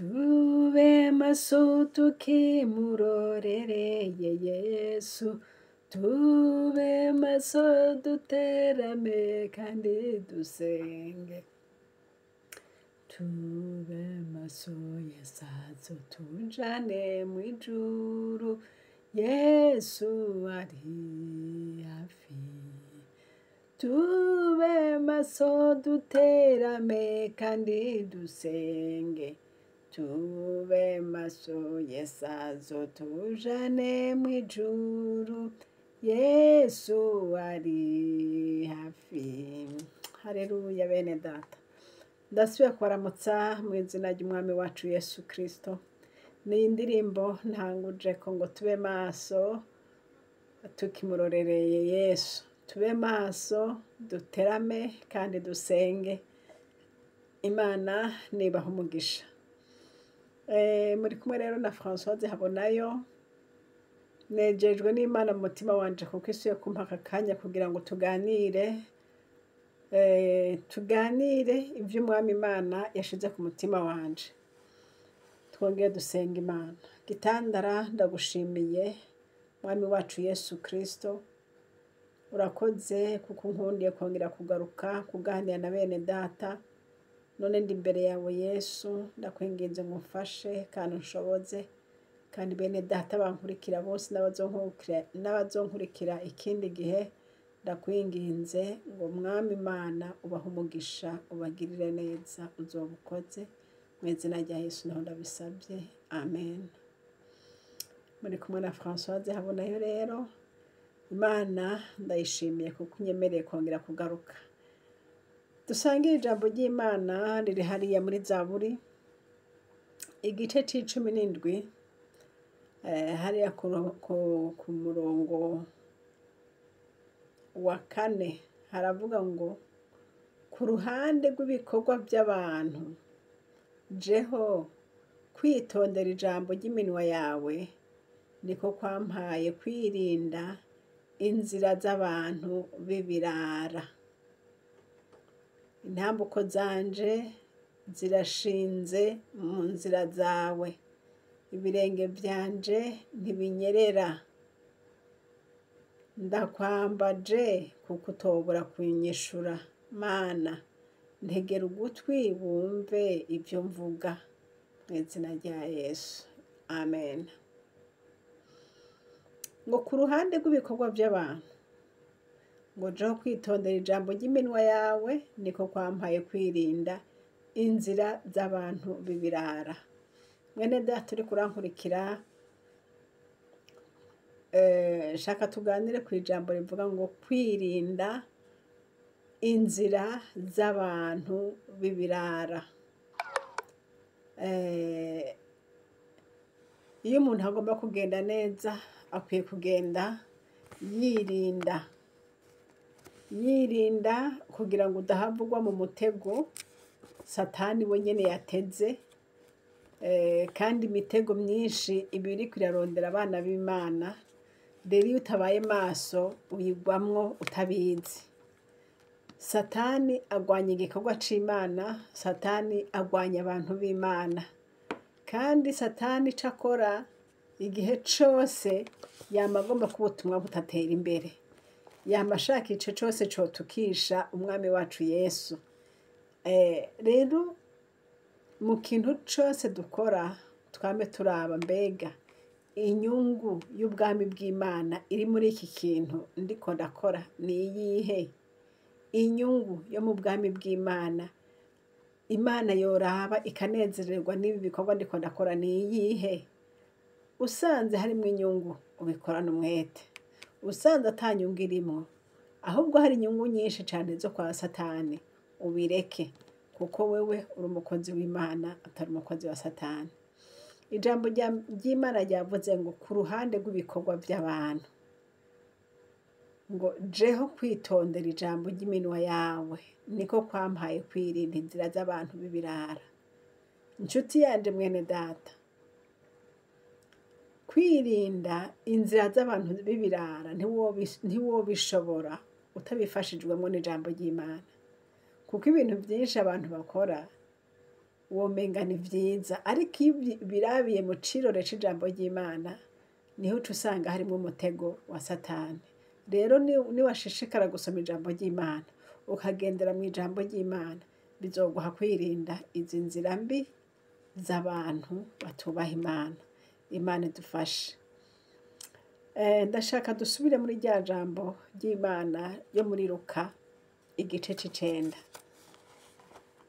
tube maso tukimurorereye Yesu, tube maso duterame kandi dusenge, tube maso Yesu azotujane mw'ijuru, Yesu ari hafi, tube maso duterame kandi dusenge, tube maso Yesu azotujane mw'ijuru, Yesu ari hafi. Haleluya bene data, ndasubiye kubaramutsa mu izina ry'umwami wacu Yesu Kristo. Ni indirimbo ntanguje ko ngo tube maso tukimurorereye Yesu, tube maso duterame kandi dusenge, Imana nibaha umugisha. Muri kumwe rero na Françoise Habonayo, nejejwe n'Imana mu mutima wanje kuko isuye kumpa aka kanya kugira ngo tuganire ivy'umwami Imana yashize ku mutima wanje. Twongeye dusenga Imana. Gitandara, ndagushimiye mwami wacu Yesu Kristo, urakoze kuko unkundiye kongera kugaruka kuganira na bene data. None ndi imbere yawe Yesu, ndakwinginze ngufashe kandi unshoboze, kandi bene data bankurikira bose n'abazonkurikira ikindi gihe, ndakwinginze ngo mwami Imana ubahe umugisha, ubagirire neza, uzobukoze mu izina rya Yesu niho ndabisabye, amen. Muri kumwe na Françoise Habonayo rero, Imana ndayishimiye kuko unyemereye kongera kugaruka. Dusangire ijambo ry'Imana riri hariya muri Zaburi igice c'17, hariya ku murongo wa 4 haravuga ngo, ku ruhande rw'ibikorwa by'abantu jeho kwitondera ijambo ry'iminwa yawe niko kwampaye kwirinda inzira z'abantu b'ibirara. Intambuko zanje zirashinze mu nzira zawe, ibirenge byanje ntibinyerera. Ndakwambaje kuko utobora kunyishura, Mana ntegera ugutwi wumve ibyo mvuga mu izina rya Yesu, amen. Ngo ku ruhande rw'ibikorwa by'abantu, ngo jeho kwitondera ijambo ry'iminwa yawe niko kwampaye kwirinda inzira z'abantu b'ibirara. Mwene data uri kurankurikira, shaka tuganire ku ijambo rivuga ngo kwirinda inzira z'abantu b'ibirara. Iyo umuntu agomba kugenda neza, akwiye kugenda yirinda kugira ngo udahavugwa mu mutego Satani we nyene yateze, kandi imitego myinshi iba iriko irarondera abana b'Imana. Rero iyo utabaye maso uyigwamwo utabizi. Satani agwanya igikorwa c'Imana, Satani agwanya abantu b'Imana, kandi Satani ico akora igihe cose yama agomba ko ubutumwa butatera imbere, yama ashaka ico cose cotukisha umwami wacu Yesu. Rero mu kintu cose dukora twame turaba mbega inyungu y'ubwami bw'Imana iri muri iki kintu ndiko ndakora ni iyihe? Inyungu yo mu bwami bw'Imana Imana yoraba ikanezererwa n'ibi bikorwa ndiko ndakora ni iyihe? Usanze harimo inyungu ubikorana umwete, usanze ata nyungu irimwo, ahubwo hari inyungu nyinshi cane zo kwa Satani, ubireke kuko wewe uri umukozi w'Imana atari umukozi wa Satani. Ijambo ry'Imana ryavuze ngo ku ruhande rw'ibikorwa by'abantu, ngo jeho kwitondera ijambo ry'iminwa yawe niko kwampaye kwirinda inzira z'abantu b'ibirara. Inshuti yanje mwene data, kwirinda inzira z'abantu b'ibirara ntiwobishobora utabifashijwemo n'ijambo ry'Imana, kuko ibintu byinshi abantu bakora womenga ni vyiza, ariko iyo birabiye mu cirore c'ijambo ry'Imana niho uca usanga harimwo umutego wa Satani. Rero niwashishikara gusoma ijambo ry'Imana ukagendera mu ijambo ry'Imana, bizoguha kwirinda izi nzira mbi z'abantu batubaha Imana. Imana idufashe. Ndashaka dusubire muri rya jambo ry'Imana yo muri Luka igice c'icenda.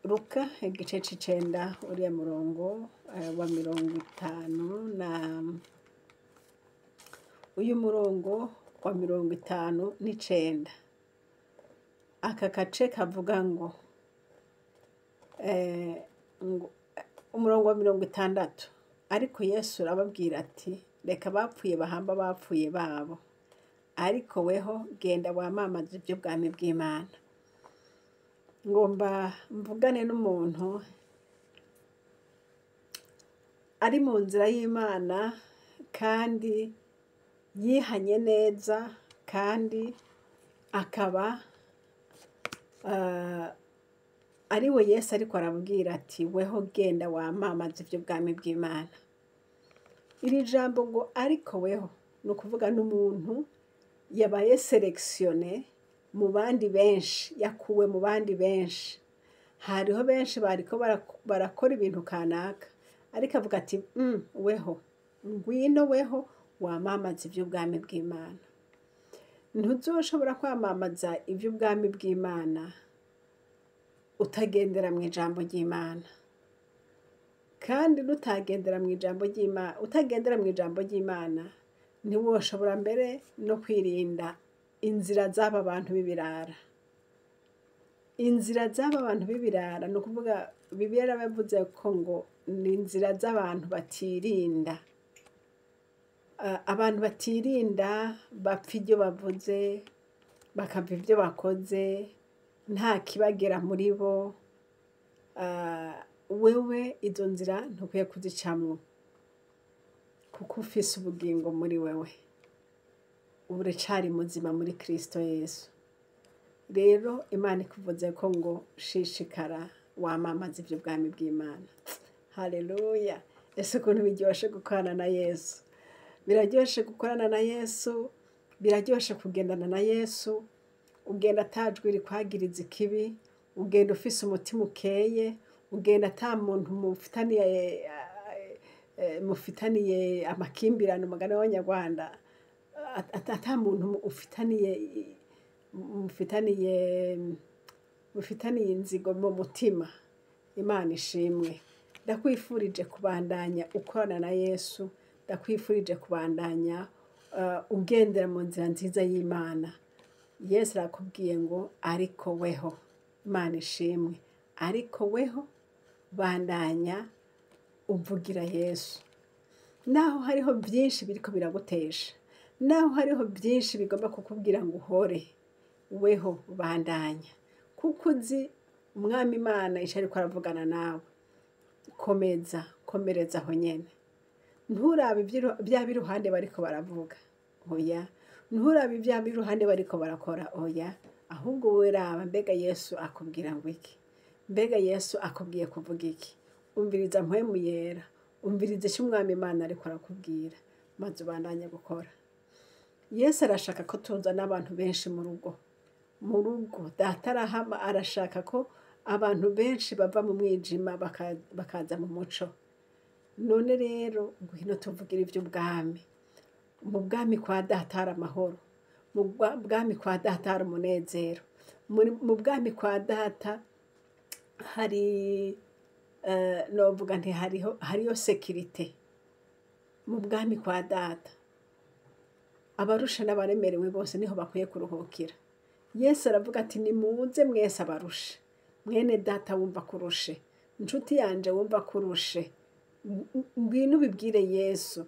Luka igice c'icenda uriya murongo wa 50 na uyu murongo wa 59. Aka gace kavuga ngo umurongo wa 60, ariko Yesu arababwira ati reka abapfuye bahamba abapfuye babo, ariko weho genda wamamaze iby'ubwami bw'Imana. Ngomba mvugane n'umuntu ari mu nzira y'Imana kandi yihanye neza, kandi akaba ari we Yesu ariko arabwira ati weho genda wamamaze iby'ubwami bw'Imana. Iri jambo ngo ariko weho ni ukuvuga n'umuntu yabaye selekisione mu bandi benshi, yakuwe mu bandi benshi. Hariho benshi bariko barakora ibintu kanaka, ariko avuga ati weho ngwino weho wamamaza iby'ubwami bw'Imana. Ntuzoshobora kwamamaza iby'ubwami bw'Imana utagendera mu ijambo ry'Imana, kandi nutagendera mu ijambo ry'Imana, utagendera mu ijambo ry'Imana ntiwoshobora mbere no kwirinda inzira z'aba bantu b'ibirara. Inzira z'aba bantu b'ibirara ni ukuvuga Bibiliya yarabavuze ko ngo ni inzira z'abantu batirinda. Abantu batirinda bapfa ibyo bavuze, bakava ibyo bakoze, nta kibagera muri bo. Wewe izo nzira ntukwiye kuzicamwo, kuko ufise ubugingo muri wewe, uracari muzima muri Kristo Yesu. Rero Imana ikuvuze ko ngo shishikara wamamaza iby'ubwami bw'Imana. Haleluya! Ese ukuntu biryoshe gukorana na Yesu. Biraryoshe gukorana na Yesu, biraryoshe kugendana na Yesu. Ugenda atajwi rikwagiriza ikibi, ugenda ufise umutima ukeye, ugenda ata muntu mufitaniye amakimbirane, umugani w'Abanyarwanda, ata muntu mufitaniye inzigo mu mutima. Imana ishimwe. Ndakwifurije kubandanya ukorana na Yesu, ndakwifurije kubandanya ugendera mu nzira nziza y'Imana. Yesu arakubwiye ngo ariko weho. Imana ishimwe. Ariko weho bandanya uvugira Yesu. Naho hariho byinshi biriko biragutesha, naho hariho byinshi bigomba kukubwira ngo uhore, weho bandanya, kuko uzi Umwami Imana ico ariko aravugana nawe. Komeza, komereza aho nyene. Nturabe bya biruhande bariko baravuga, oya. Nturabe bya biruhande bariko barakora, oya. Ahubwo we raba, mbega Yesu akubwira ngo iki? Mbega Yesu akubwiye kuvuga iki? Umviriza mpwemu yera, umviriza icyo Umwami Imana ariko arakubwira, maze ubandanye gukora. Yesu arashaka ko tuzana abantu benshi mu rugo. Mu rugo Data arahama, arashaka ko abantu benshi bava mu mwijima bakaza mu muco. None rero ngwino tuvugira iby'ubwami. Mu bwami kwa Data hari amahoro, mu bwami kwa Data hari umunezero, mu bwami kwa Data hari novuga nti hariyo sekirite. Mu bwami kwa Data abarusha n'abaremerewe bose niho bakwiye kuruhukira. Yesu aravuga ati nimuze mwese abarushe, mwene Data wumva kurushe, inshuti yanje wumva kurushe, ngwino ubibwire Yesu.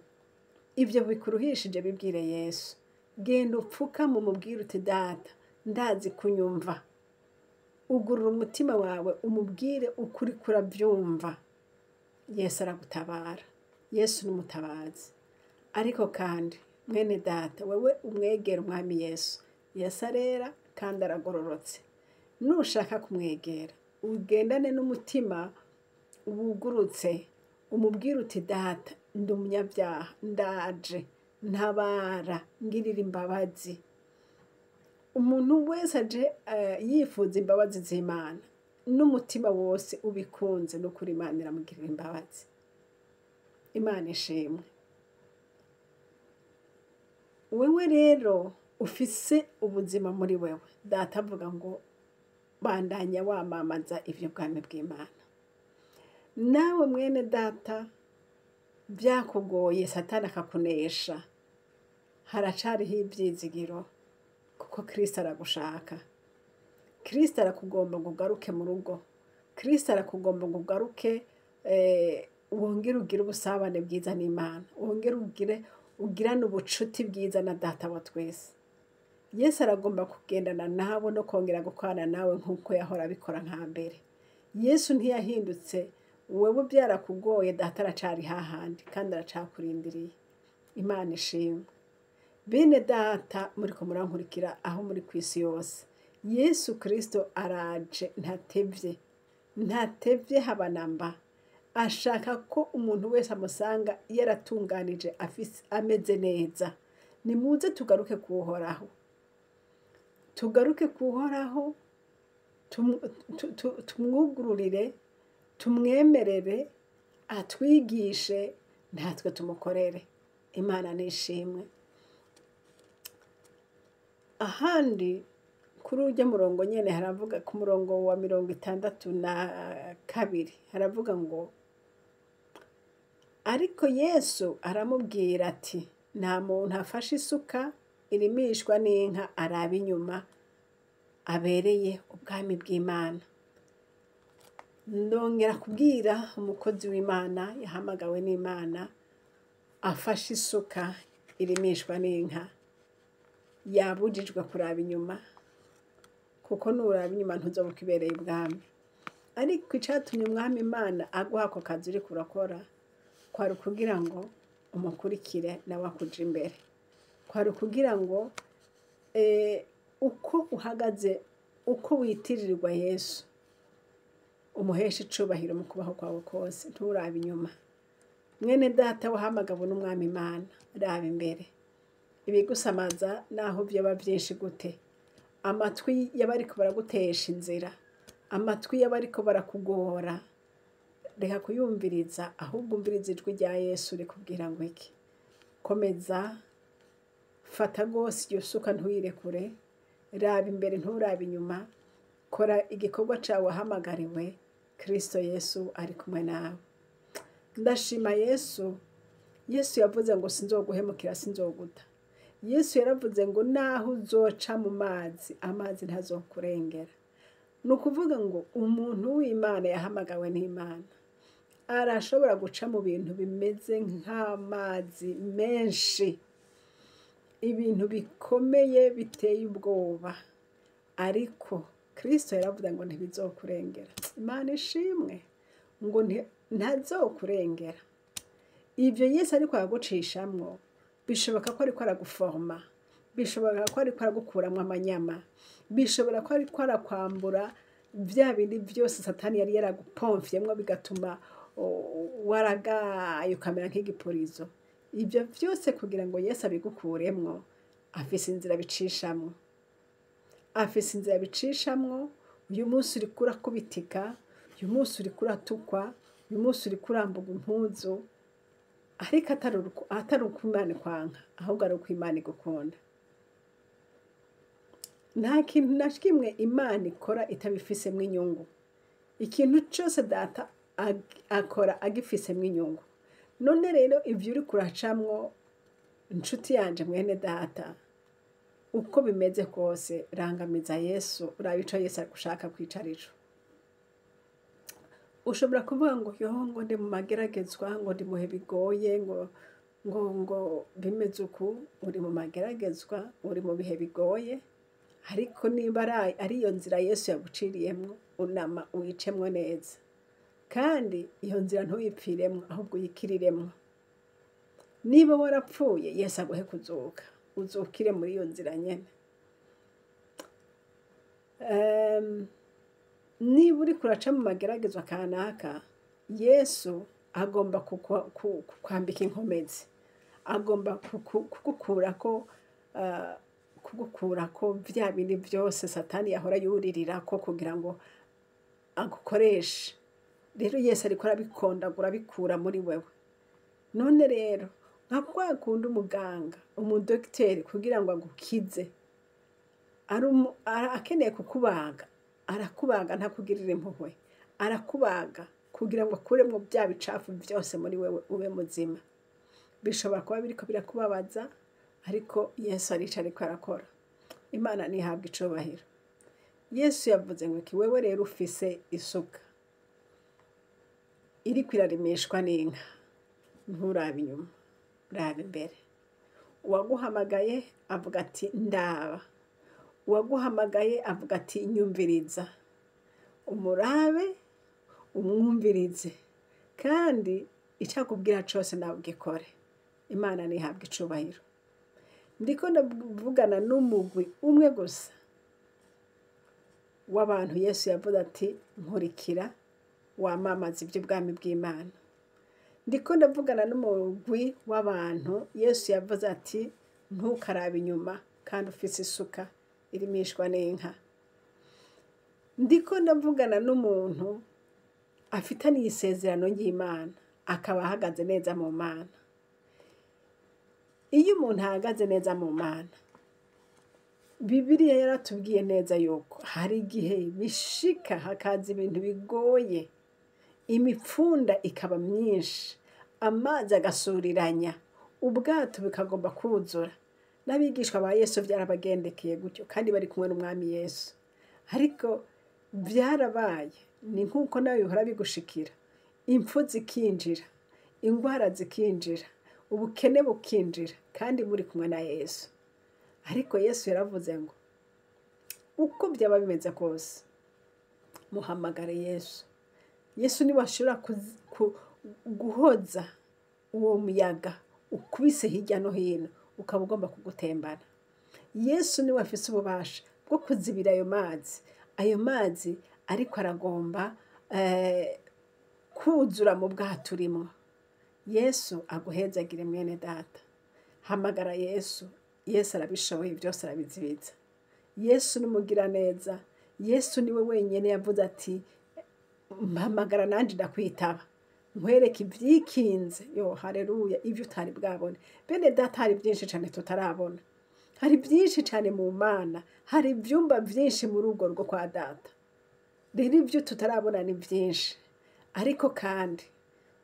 Ibyo bikuruhishije bibwire Yesu. Genda upfukame umubwire uti Data ndazi kunyumva. Ugurura umutima wawe umubwire ukuri kurabyumva. Yesu aragutabara. Yesu n'umutabazi. Ariko kandi mwene Data wewe umwegera Umwami Yesu. Yesu arera kandi aragororotse. Nushaka kumwegera ugendane n'umutima wugurutse umubwira uti data ndi umunyabyaha ndaje ntabara ngirira imbabazi. Umuntu wese aje yifuza imbabazi z'Imana n'umutima wose ubikunze no kuri Imana iramugirira imbabazi. Imana ishimwe. Wewe rero ufise ubuzima muri wewe, data avuga ngo bandanya wamamaza ivyo bwami bw'Imana. Nawe mwene data byakugoye Satani akakunesha, haracariho ivyizigiro kuko Kristo aragushaka. Kristo arakugomba ngo ugaruke mu rugo. Kristo arakugomba ngo ugaruke wongere ugire ubusabane bwiza n'Imana, wongere ugirane ubucuti bwiza na data wa twese. Yesu aragomba kugendana nawe no kongera gukorana nawe nk'uko yahora abikora nka mbere. Yesu ntiyahindutse, wewe byarakugoye, data aracari hahandi kandi aracakurindiriye. Imana ishimwe. Bene data muriko murankurikira aho muri kw'isi yose, Yesu Kristo araje ntatevye habanamba. Ashaka ko umuntu wese amusanga yaratunganije ameze neza. Nimuze tugaruke kuhoraho, tugaruke kuhoraho, tumwugururire, tumwemerere, atwigishe, natwe tumukorere. Imana nishimwe. Ahandi kuri urya murongo nyene haravuga ku murongo wa 62 haravuga ngo ariko Yesu aramubwira ati nta muntu afashe isuka irimishwa n'inka araba inyuma abereye ubwami bw'Imana. Ndongera kubwira umukozi w'Imana yahamagawe n'Imana afashe isuka irimishwa n'inka yabujijwe kuraba inyuma, kuko nuraba inyuma ntuzoba ukibereye ubwami. Ariko icatumye umwami Imana aguha ako kazi uriko urakora kwari kugira ngo umukurikire nawe akuja imbere, kwari kugira ngo uko uhagaze, uko witiririrwa Yesu umuhesha icubahiro mu kubaho kwawe kose, nturaba inyuma. Mwene data wahamagawe n'umwami Imana, raba imbere. Ibigusamaza naho vyoba vyinshi gute, amatwi y'abariko baragutesha inzira, amatwi y'abariko barakugora, reka kuyumviriza, ahubwo umviriza ijwi rya Yesu rikubwira ngo iki. Komeza, fata gose iyo suka ntuyirekure, raba imbere nturaba inyuma, kora igikorwa cawe wahamagariwe. Kristo Yesu ari kumwe nawe. Ndashima Yesu. Yesu yavuze ngo sinzoguhemukira, sinzoguta. Yesu yaravuze ngo naho uzoca mu mazi, amazi ntazokurengera. Nukuvuga ngo umuntu w'Imana yahamagawe n'Imana arashobora guca mu bintu bimeze nk'amazi menshi, ibintu bikomeye biteye ubwoba, ariko Kristo yaravuze ngo ntibizokurengera. Imana ishimwe ngo ntazokurengera. Ivyo Yesu ariko aragucishamwo bishoboka ko ariko araguforma, bishoboka ko ariko aragukuramwo amanyama, bishobora ko ariko arakwambura vya bindi vyose Satani yari yaragupomfyemwo bigatuma waragaye ukamera nk'igipurizo. Ivyo vyose kugira ngo Yesu abigukuremwo, afise inzira bicishamwo, afise inzira bicishamwo. Uyu munsi uriko urakubitika, uyu munsi uriko uratukwa, uyu munsi uriko urambuga impuzu, ariko atari uko Imana ikwanka, ahubwo ari uko Imana igukunda. Nta kintu na kimwe Imana ikora itabifisemwo inyungu. Ikintu cose data akora agifisemwo inyungu. None rero ivyo uriko uracamwo, inshuti yanje mwene data, uko bimeze kose rangamiza Yesu, uraba ico Yesu agushaka kwicarico. Ushobora kuvuga ngo ngo ndi mu mageragezwa, ngo ndi muhe bigoye, ngo bimeze uku. Uri mu mageragezwa, uri mu bihe bigoye, ariko niba ari iyo nzira Yesu yaguciriyemwo, unama uyicemwo neza, kandi iyo nzira ntuyipfiremwo, ahubwo uyikiriremwo. Niba warapfuye, Yesu aguhe kuzuka, uzukire muri iyo nzira nyene. Niba uriko uraca mu mageragezwa kanaka, yesu agomba kwambika inkomezi, agomba kugukurako vya bindi byose satani yahora yuririra kugira ngo agukoreshe. Rero yesu ariko arabikondagura abikura muri wewe. None rero nka kwa kundi umuganga umudogiteri kugira ngo agukize akeneye kukubaga, arakubaga ntakugirira impuhwe, arakubaga kugira ngo akuremwo bya bicafu byose muri wewe ube muzima. Bishobora kuba biriko birakubabaza, ariko yesu arica ariko arakora. Imana nihabwe icubahiro. Yesu yavuze ngo iki, wewe rero ufise isuka iriko irarimishwa n'inka, nturabe inyuma, urabe imbere. Uwaguhamagaye avuga ati ndaba, uwaguhamagaye avuga ati nyumviriza. Umurabe, umwumvirize, kandi icakubwira cose nawe ugikore. Imana nihabwe icubahiro. Ndiko ndavugana n'umugwi umwe gusa w'abantu yesu yavuze ati nkurikira wamamaze iby'ubwami bw'Imana. Ndiko ndavugana n'umugwi w'abantu yesu yavuze ati ntukarabe inyuma kandi ufise isuka irimishwa n'inka. Ndiko ndavugana n'umuntu afitaniye isezerano ry'Imana, akaba ahagaze neza mu Mana. Iyo umuntu ahagaze neza mu Mana, Bibiliya yaratubwiye neza yuko hari igihe bishika hakaza ibintu bigoye, imipfunda ikaba myinshi, amazi agasuriranya, ubwato bikagomba kuzura. N'abigishwa ba Yesu byarabagendekeye gutyo, kandi bari kumwe n'umwami Yesu. Ariko byarabaye, ni nk'uko nawe bihora bigushikira. Impfu zikinjira, ingwara zikinjira, ubukene bukinjira, kandi muri kumwe na Yesu. Ariko Yesu yaravuze ngo uko byaba bimeze kose muhamagare Yesu. Yesu niwe ashobora guhoza uwo muyaga ukubise hirya no hino ukaba ugomba kugutembana. Yesu niwe afise ububasha bwo kuzibira ayo mazi. Ayo mazi ariko aragomba kuzura mu bwato urimo. Yesu aguhezagire mwene data. Hamagara Yesu. Yesu arabishoboye, byose arabizibiza. Yesu numugira neza. Yesu niwe wenyene yavuze ati mpamagara nanje ndakwitaba, nkwereke ibyikinze. Yo haleluya, ibyo utari bwabone. Bene data, hari byinshi cyane tutarabona, hari byinshi cyane mu Mana, hari ibyumba byinshi mu rugo rwo kwa data. Rero ibyo tutarabona ni byinshi, ariko kandi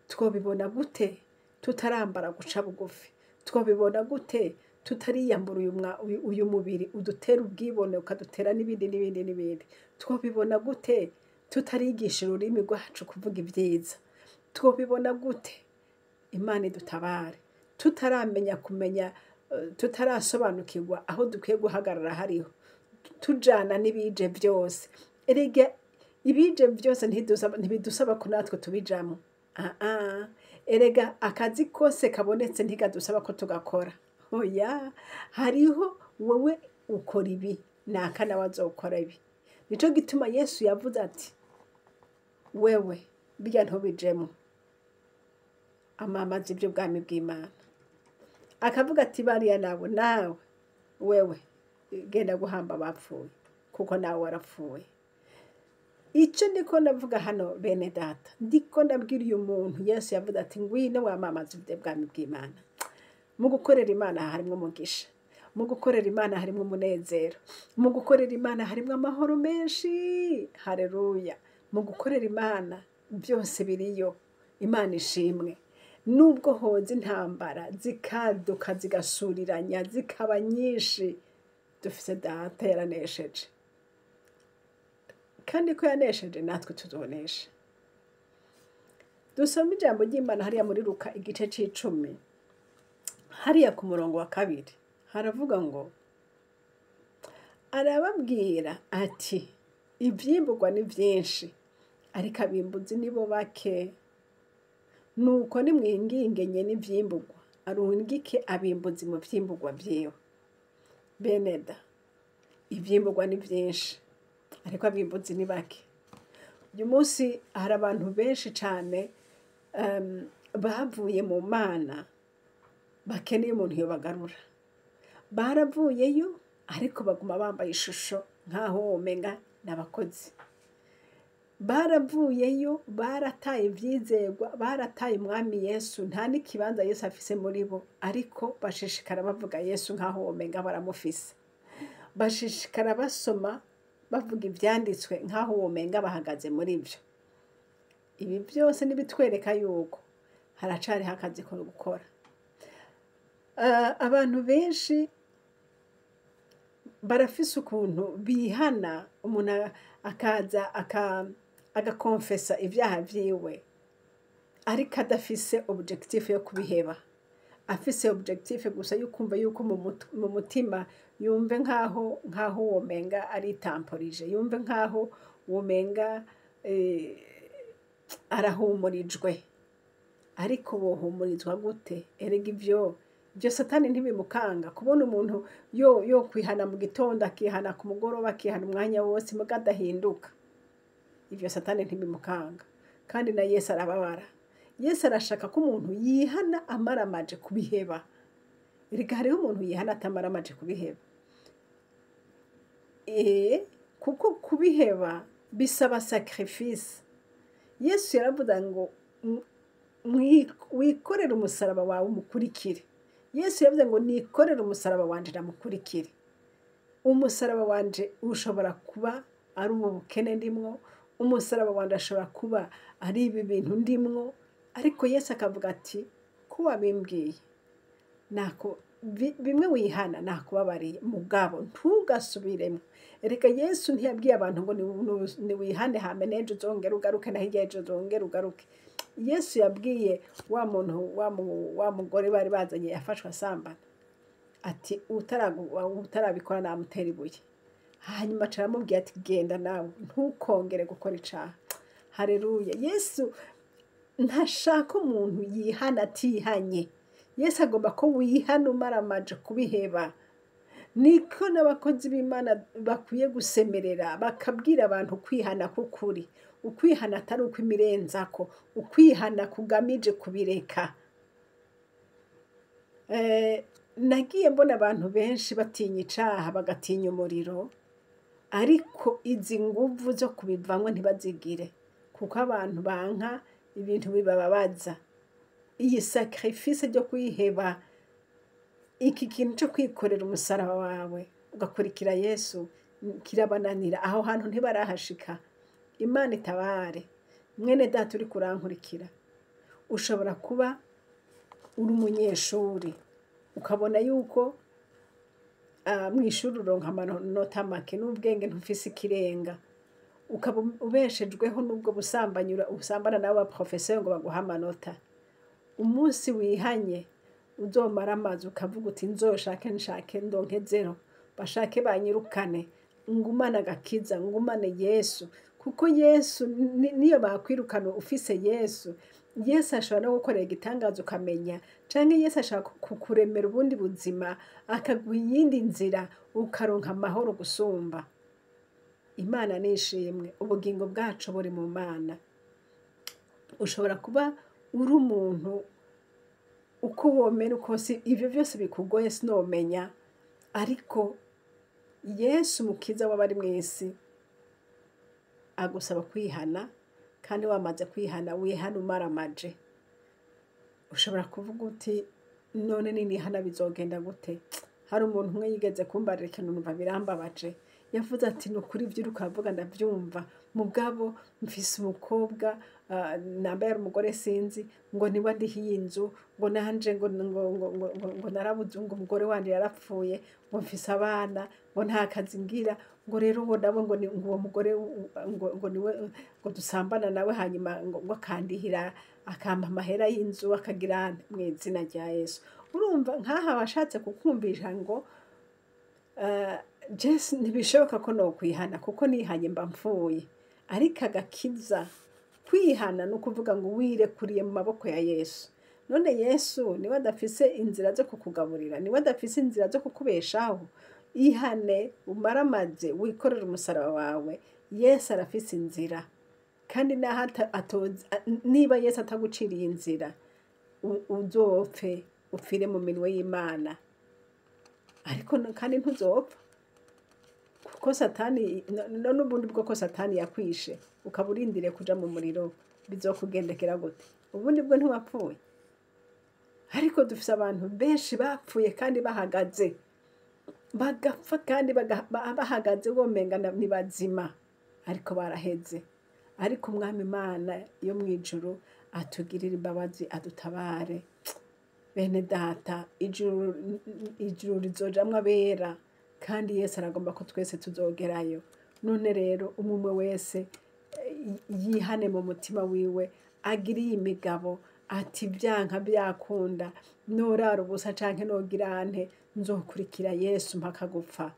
twobibona gute tutarambara guca bugufi? Twobibona gute tutariyambura uyu mubiri udutera ubwibone ukadutera n'ibindi n'ibindi n'ibindi? Twobibona gute tutarigisha ururimi rwacu kuvuga ibyiza? Twobibona gute Imana idutabare tutaramenya kumenya, tutarasobanukirwa aho dukwiye guhagarara hariho, tujana n'ibije byose? Erega ibije byose ntibidusaba ko natwe tubijamo. Erega akazi kose kabonetse ntigadusaba ko tugakora. Oya, hariho wowe ukora ibi, naka nawe azokora ibi. Nico gituma Yesu yavuze ati wewe birya ntubijemo, amamaze iby'ubwami bw'Imana. Akavuga ati bariya nawe wewe genda guhamba abapfuye, kuko nawe warapfuye. Icyo ndiko ndavuga hano bene data, ndiko ndabwira uyu muntu Yesu yavuze ati ngwino wamamaze iby'ubwami bw'Imana. Mu gukorera Imana harimo umugisha, mu gukorera Imana harimo umunezero, mu gukorera Imana harimo amahoro menshi. Haleluya. Mu gukorera Imana byose biriyo. Imana ishimwe. Nubwo hoza intambara zikaduka zigasuriranya zikaba nyinshi, dufise data yaranesheje, kandi ko yanesheje natwe tuzonesha. Dusoma ijambo ry'Imana hariya muri Luka igice c'10, hariya ku murongo wa 2 haravuga ngo arababwira ati ivyimburwa ni vyinshi, ariko abimbuzi nibo bake. Nuko nimwinginge nyene ivyimburwa arungike abimbuzi mu vyimburwa vyiwe. Beneda, ivyimburwa ni vyinshi, ariko abimbuzi ni bake. Uyu munsi hari abantu benshi cyane bavuye mu mana bakeneye umuntu yobagarura, baravuyeyo ariko baguma bambaye ishusho nk'aho womenga n'abakozi, baravuyeyo barataye ivyizerwa, barataye umwami Yesu, nta n'ikibanza Yesu afise muri bo, ariko bashishikara bavuga Yesu nk'aho womenga baramufise, bashishikara basoma bavuga ivyanditswe nk'aho womenga bahagaze muri vyo. Ibi byose nibitwereka yuko haracariho akazi ko gukora. Abantu benshi barafise ukuntu bihana, umuntu akaza agakonfesa ivyaha vyiwe ariko adafise objectif yo kubiheba, afise objectif gusa yukumva yuko mu mutima yumve nk'aho womenga ari tamporije, yumve nk'aho womenga arahumurijwe. Ariko wohumurizwa gute? Erega ivyo Satani ntibimukanga kubona umuntu yo kwihana mu gitondo, akihana ku mugoroba, akihana umwanya wose muga adahinduka. Ivyo Satani ntibimukanga, kandi na Yesu arababara. Yesu arashaka ko umuntu yihana amaramaje kubiheba. Erega hariho umuntu yihana atamaramaje kubiheba. Kuko kubiheba bisaba sacrifice. Yesu yaravuga ngo wikorere umusaraba wawe umukurikire. Yesu yavuze ngo nikorere umusaraba wanje ndamukurikire. Umusaraba wanje ushobora kuba ari ubukene ndimwo, umusaraba wanje ashobora kuba ari ibi bintu ndimwo, ariko Yesu akavuga ati ko wabimbwiye nako bimwe wihana nakubabariye, mugabo ntugasubiremo. Erega Yesu ntiyabwiye abantu ngo ni wihane hame n'ejo uzongera ugaruke, na hirya y'ejo uzongera ugaruke. Yesu yabwiye wa mugore bari bazanye yafashwe asambana ati utarabikora namutera ibuye. Hanyuma aramubwiye ati genda nawe ntukongere gukora icaha. Haleluya. Yesu ntashaka umuntu yihana atihanye. Yesu agomba ko wihana umaramaje kubiheba. Niko n'abakozi b'Imana bakwiye gusemerera bakabwira abantu kwihana k'ukuri. Ukwihana atari uko imirenzako, ukwihana kugamije kubireka. Nagiye mbona abantu benshi batinya icaha bagatinya umuriro, ariko izi nguvu zo kubivamwo ntibazigire, kuko abantu banka ibintu bibababaza. Iyi sacrifice ryo kwiheba, iki kintu cyo kwikorera umusaraba wawe ugakurikira Yesu kirabananira. Aho hantu ntibarahashika. Imana itabare. Mwene data uri kurankurikira, ushobora kuba uri umunyeshuri ukabona yuko mw'ishuri uronka amanota make n'ubwenge ntufise ikirenga, ukaba ubeshejweho n'ubwo usambana n'abo baprofeseri ngo baguha amanota. Umunsi wihanye uzomara amazi ukavuga uti nshake ndonke 0, bashake banyirukane, ngumane agakiza, ngumane Yesu. Kuko Yesu niyo bakwirukana ufise Yesu, Yesu ashobora no gukorera igitangaza ukamenya, canke Yesu ashaka kukuremera ubundi buzima, akaguha iyindi nzira ukaronka amahoro gusumba. Imana nishimwe. Ubugingo bwacu buri mu Mana. Ushobora kuba uri umuntu uko womera uko si ivyo byose bikugoye sinomenya, ariko Yesu mukiza w'abari mw'isi agusaba kwihana, kandi wamaze kwihana wihana umaramaje. Ushobora kuvuga uti none nihana bizogenda gute? Hari umuntu umwe yigeze kumbarira ikintu numva birambabaje. Yavuze ati nukuri ivyo uriko uravuga ndavyumva, mugabo mfise umukobwa nambaye ari umugore sinzi, ngo niba ndihiye inzu, ngo nanje ngo narabuze, ngo umugore wanje yarapfuye, ngo mfise abana, ngo nta kazi ngira, ngo rero ngo nabo ngo uwo mugore ngo niwe ngo dusambana nawe, hanyuma ngo akandihira akampa amahera y'inzu akagira mw'izina rya Yesu. Urumva nkaha washatse kukumvisha ngo Jesi ntibishoboka ko no kwihana kuko nihanye mba mfuye. Ariko agakiza kwihana no kuvuga ngo wirekuriye mu maboko ya Yesu. None Yesu niwe adafise inzira zo kukugaburira, niwe adafise inzira zo kukubeshaho. Ihane umaramaze wikorera umusaraba wawe. Yesu arafise inzira kandi naho niba Yesu ataguciriye inzira uzopfe upfire mu minwe y'Imana, ariko kandi ntuzopfa kuko satani n'ubundi bwoko satani yakwishe ukaba urindiriye kuja mu muriro bizokugendekera gute? Ubundi bwo ntiwapfuye. Ariko dufise abantu benshi bapfuye kandi bahagaze, bagapfa kandi bahagaze womenga ni bazima, ariko baraheze. Ariko Umwami Imana yo mw'ijuru atugirira imbabazi, adutabare. Bene data, ijuru rizojamwo abera, kandi Yesu aragomba ko twese tuzogerayo. None rero umwe wese yihane mu mutima wiwe, agiriye imigabo ati byanka byakunda norara ubusa canke nogirante nzokurikira Yesu mpaka gupfa.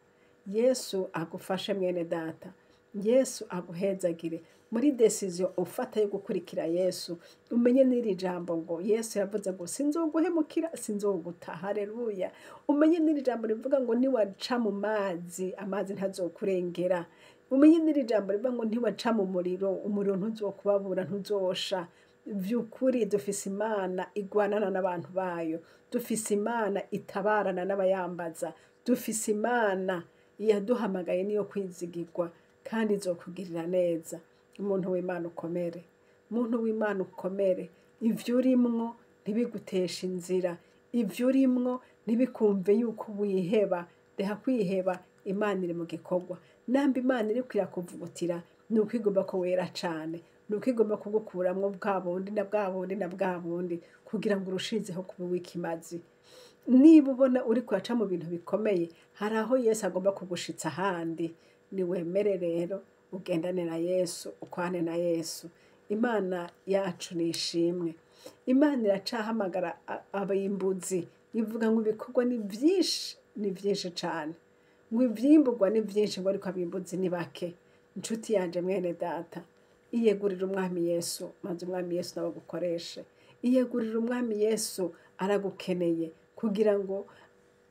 Yesu agufashe mwene data, Yesu aguhezagire muri decision ufata yo gukurikira Yesu. Umenye n'iri jambo ngo Yesu yavuze ngo sinzoguhemukira, sinzoguta. Haleluya. Umenye n'iri jambo rivuga ngo niwaca mu mazi, amazi ntazokurengera. Umenye n'iri jambo rivuga ngo niwaca mu muriro, umuriro ntuzokubabura, ntuzosha. Vyukuri dufise Imana igwanana n'abantu bayo, dufise Imana itabarana n'abayambaza, dufise Imana yaduhamagaye niyo kwizigirwa, kandi izokugirira neza. Umuntu w'Imana ukomere, muntu w'Imana ukomere. Ivyo urimwo ntibigutesha inzira, ivyo urimwo ntibikumve yuko wiheba. Deha kwiheba, Imana iri mu gikorwa. Namba Imana iri kwirakuvugutira, nuko igomba ko wera cane, nuko igomba kugukuramwo bwa bundi na bwa bundi na bwa bundi, kugira ngo urushizeho kuba uw'ikimazi. Niba ubona uri kuraca mu bintu bikomeye, hari aho Yesu agomba kugushitsa ahandi. Niwemere rero ugendane na Yesu, ukwane na Yesu. Imana yacu ni ishimwe. Imana iracahamagara abayimbuzi, ivuga ngo ibikorwa ni vyinshi cane, ngo ivyimburwa ni vyinshi, ngo ariko abimbuzi ni bake. Inshuti yanje mwene data, iyegurira Umwami Yesu, maze Umwami Yesu nawe agukoreshe. Iyegurira Umwami Yesu, aragukeneye kugira ngo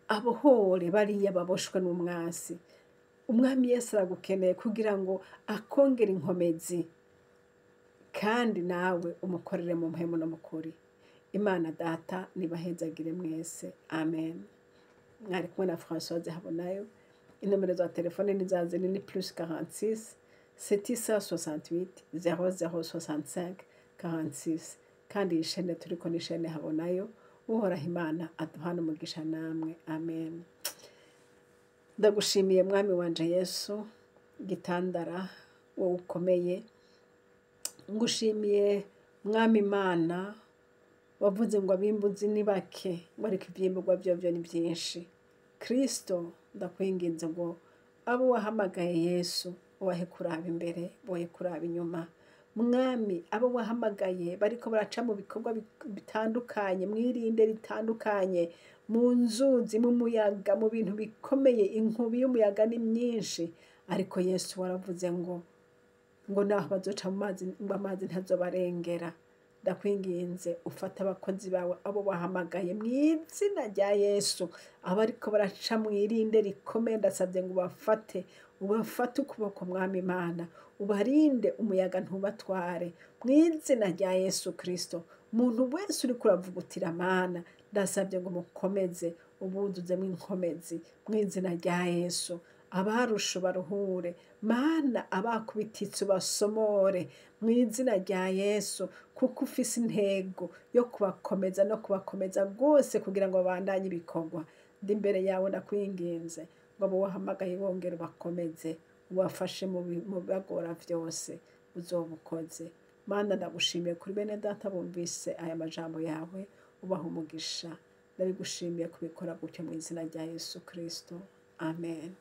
abohore bariya baboshwe n'umwasi. Umwami Yesu aragukeneye kugira ngo akongere inkomezi, kandi nawe umukorere mu mpemu no mu kuri. Imana Data nibahezagire mwese. Amen. Mwari kumwe na Françoise Habonayo. Inomero za telefone ni za zini, ni +46 768 0065 46. Kandi iyi shene turiko ni Chaine Habonayo. Uhoraho Imana aduhana umugisha namwe. Amen. Ndagushimiye Mwami wanje Yesu, gitandara wowe ukomeye. Ngushimiye Mwami Imana wavuze ngo abimbuzi ni bake, ngo ariko ivyimburwa vyovyo ni vyinshi. Kristo, ndakwinginze ngo abo wahamagaye Yesu ubahe kuraba imbere, boye kuraba inyuma. Mwami, abo wahamagaye bariko baraca mu bikorwa bitandukanye, mwirinde ritandukanye, mu nzuzi, mu muyaga, mu bintu bikomeye. Inkubi y'umuyaga ni myinshi, ariko Yesu waravuze ngo naho bazoca mu mazi, ngo amazi ntazobarengera. Ndakwinginze ufata abakozi bawe abo wahamagaye mw'izina rya Yesu, abariko baraca mwirinde rikomeye. Ndasabye ngo ubafate ukuboko Mwami Imana, ubarinde umuyaga ntubatware mw'izina rya Yesu Kristo. Umuntu wese uri kuravugutira Mana, ndasabye ngo mukomeze, ubuzuzemwo inkomezi mw'izina rya Yesu. Abarusho baruhure Mana, abakubititse basomore mw'izina rya Yesu, kuko ufise intego yo kubakomeza no kubakomeza rwose kugira ngo babandanye ibikorwa. Ndi imbere yawe ndakwinginze ngo abo wahamagaye wongere ubakomeze, ubafashe mu bibagora vyose, uzobukoze. Mana, ndagushimiye kuri bene data bumvise aya majambo yawe, ubaha umugisha. Ndabigushimiye kubikora gutyo mw'izina rya Yesu Kristo. Amen.